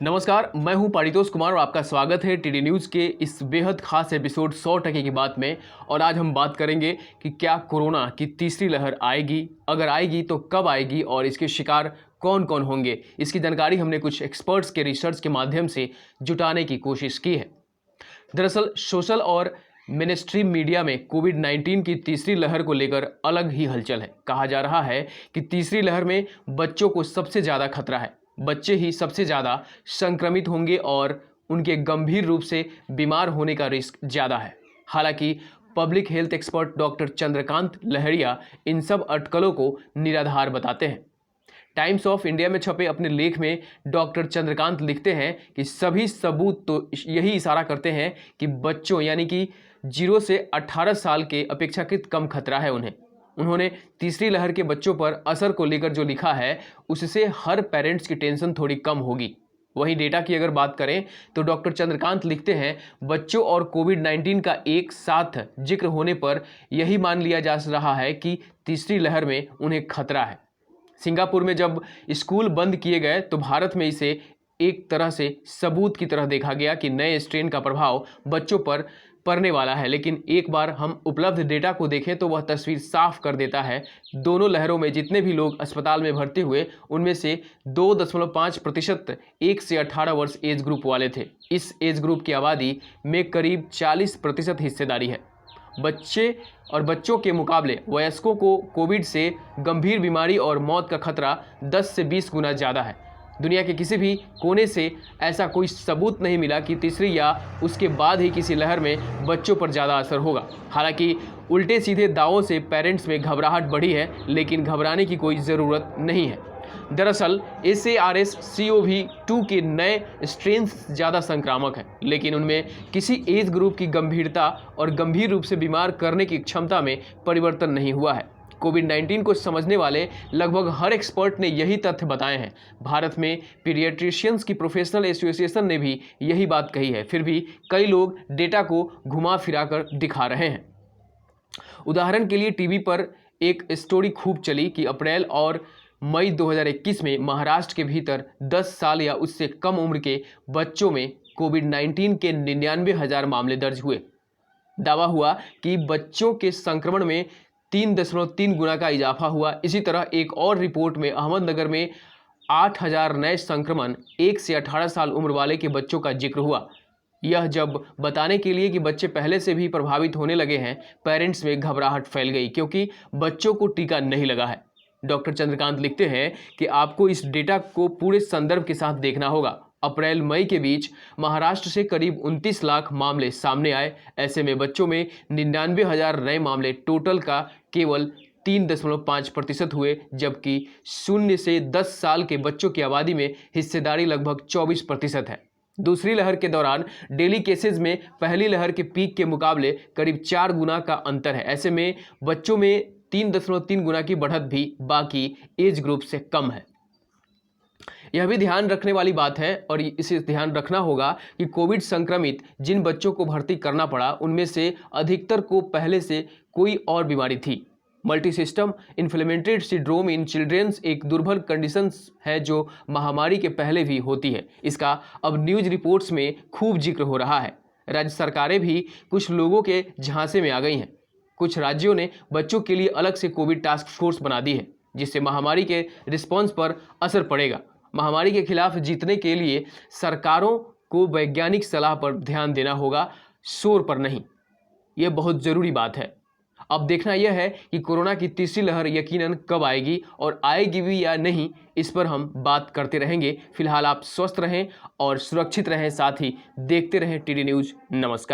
नमस्कार, मैं हूं पारितोष कुमार और आपका स्वागत है टीडी न्यूज़ के इस बेहद खास एपिसोड 100% की बात में। और आज हम बात करेंगे कि क्या कोरोना की तीसरी लहर आएगी, अगर आएगी तो कब आएगी और इसके शिकार कौन कौन होंगे। इसकी जानकारी हमने कुछ एक्सपर्ट्स के रिसर्च के माध्यम से जुटाने की कोशिश की है। दरअसल सोशल और मेनस्ट्रीम मीडिया में कोविड-19 की तीसरी लहर को लेकर अलग ही हलचल है। कहा जा रहा है कि तीसरी लहर में बच्चों को सबसे ज़्यादा खतरा है, बच्चे ही सबसे ज़्यादा संक्रमित होंगे और उनके गंभीर रूप से बीमार होने का रिस्क ज़्यादा है। हालांकि public health expert doctor Chandrakant Lahariya इन सब अटकलों को निराधार बताते हैं। टाइम्स ऑफ इंडिया में छपे अपने लेख में डॉक्टर चंद्रकांत लिखते हैं कि सभी सबूत तो यही इशारा करते हैं कि बच्चों यानी कि 0 से 18 साल के अपेक्षाकृत कम खतरा है उन्हें। उन्होंने तीसरी लहर के बच्चों पर असर को लेकर जो लिखा है उससे हर पेरेंट्स की टेंशन थोड़ी कम होगी। वहीं डेटा की अगर बात करें तो डॉक्टर चंद्रकांत लिखते हैं, बच्चों और कोविड-19 का एक साथ जिक्र होने पर यही मान लिया जा रहा है कि तीसरी लहर में उन्हें खतरा है। सिंगापुर में जब स्कूल बंद किए गए तो भारत में इसे एक तरह से सबूत की तरह देखा गया कि नए स्ट्रेन का प्रभाव बच्चों पर पड़ने वाला है। लेकिन एक बार हम उपलब्ध डेटा को देखें तो वह तस्वीर साफ कर देता है। दोनों लहरों में जितने भी लोग अस्पताल में भर्ती हुए उनमें से 2.5% 1 से 18 वर्ष एज ग्रुप वाले थे। इस एज ग्रुप की आबादी में करीब 40% हिस्सेदारी है। बच्चों के मुकाबले वयस्कों को कोविड से गंभीर बीमारी और मौत का खतरा 10 से 20 गुना ज़्यादा है। दुनिया के किसी भी कोने से ऐसा कोई सबूत नहीं मिला कि तीसरी या उसके बाद ही किसी लहर में बच्चों पर ज़्यादा असर होगा। हालांकि उल्टे सीधे दावों से पेरेंट्स में घबराहट बढ़ी है, लेकिन घबराने की कोई ज़रूरत नहीं है। दरअसल SARS-CoV-2 के नए स्ट्रेन्स ज़्यादा संक्रामक हैं, लेकिन उनमें किसी एज ग्रुप की गंभीरता और गंभीर रूप से बीमार करने की क्षमता में परिवर्तन नहीं हुआ है। कोविड-19 को समझने वाले लगभग हर एक्सपर्ट ने यही तथ्य बताए हैं। भारत में पीडियाट्रिशियंस की प्रोफेशनल एसोसिएशन ने भी यही बात कही है। फिर भी कई लोग डेटा को घुमा फिरा कर दिखा रहे हैं। उदाहरण के लिए टीवी पर एक स्टोरी खूब चली कि अप्रैल और मई 2021 में महाराष्ट्र के भीतर 10 साल या उससे कम उम्र के बच्चों में कोविड-19 के 99,000 मामले दर्ज हुए। दावा हुआ कि बच्चों के संक्रमण में 3.3 गुना का इजाफा हुआ। इसी तरह एक और रिपोर्ट में अहमदनगर में 8,000 नए संक्रमण 1 से 18 साल उम्र वाले के बच्चों का जिक्र हुआ। यह जब बताने के लिए कि बच्चे पहले से भी प्रभावित होने लगे हैं, पेरेंट्स में घबराहट फैल गई क्योंकि बच्चों को टीका नहीं लगा है। डॉक्टर चंद्रकांत लिखते हैं कि आपको इस डेटा को पूरे संदर्भ के साथ देखना होगा। अप्रैल मई के बीच महाराष्ट्र से करीब 29 लाख मामले सामने आए। ऐसे में बच्चों में 99,000 नए मामले टोटल का केवल 3.5% हुए, जबकि 0 से 10 साल के बच्चों की आबादी में हिस्सेदारी लगभग 24% है। दूसरी लहर के दौरान डेली केसेस में पहली लहर के पीक के मुकाबले करीब 4 गुना का अंतर है। ऐसे में बच्चों में 3.3 गुना की बढ़त भी बाकी एज ग्रुप से कम है। यह भी ध्यान रखने वाली बात है और इसे ध्यान रखना होगा कि कोविड संक्रमित जिन बच्चों को भर्ती करना पड़ा उनमें से अधिकतर को पहले से कोई और बीमारी थी। Multi system inflammatory syndrome in childrens एक दुर्बल कंडीशन है जो महामारी के पहले भी होती है। इसका अब न्यूज रिपोर्ट्स में खूब जिक्र हो रहा है। राज्य सरकारें भी कुछ लोगों के झांसे में आ गई हैं। कुछ राज्यों ने बच्चों के लिए अलग से कोविड टास्क फोर्स बना दी है, जिससे महामारी के रिस्पॉन्स पर असर पड़ेगा। महामारी के खिलाफ जीतने के लिए सरकारों को वैज्ञानिक सलाह पर ध्यान देना होगा, शोर पर नहीं। यह बहुत ज़रूरी बात है। अब देखना यह है कि कोरोना की तीसरी लहर यकीनन कब आएगी और आएगी भी या नहीं, इस पर हम बात करते रहेंगे। फिलहाल आप स्वस्थ रहें और सुरक्षित रहें, साथ ही देखते रहें टीडी न्यूज़। नमस्कार।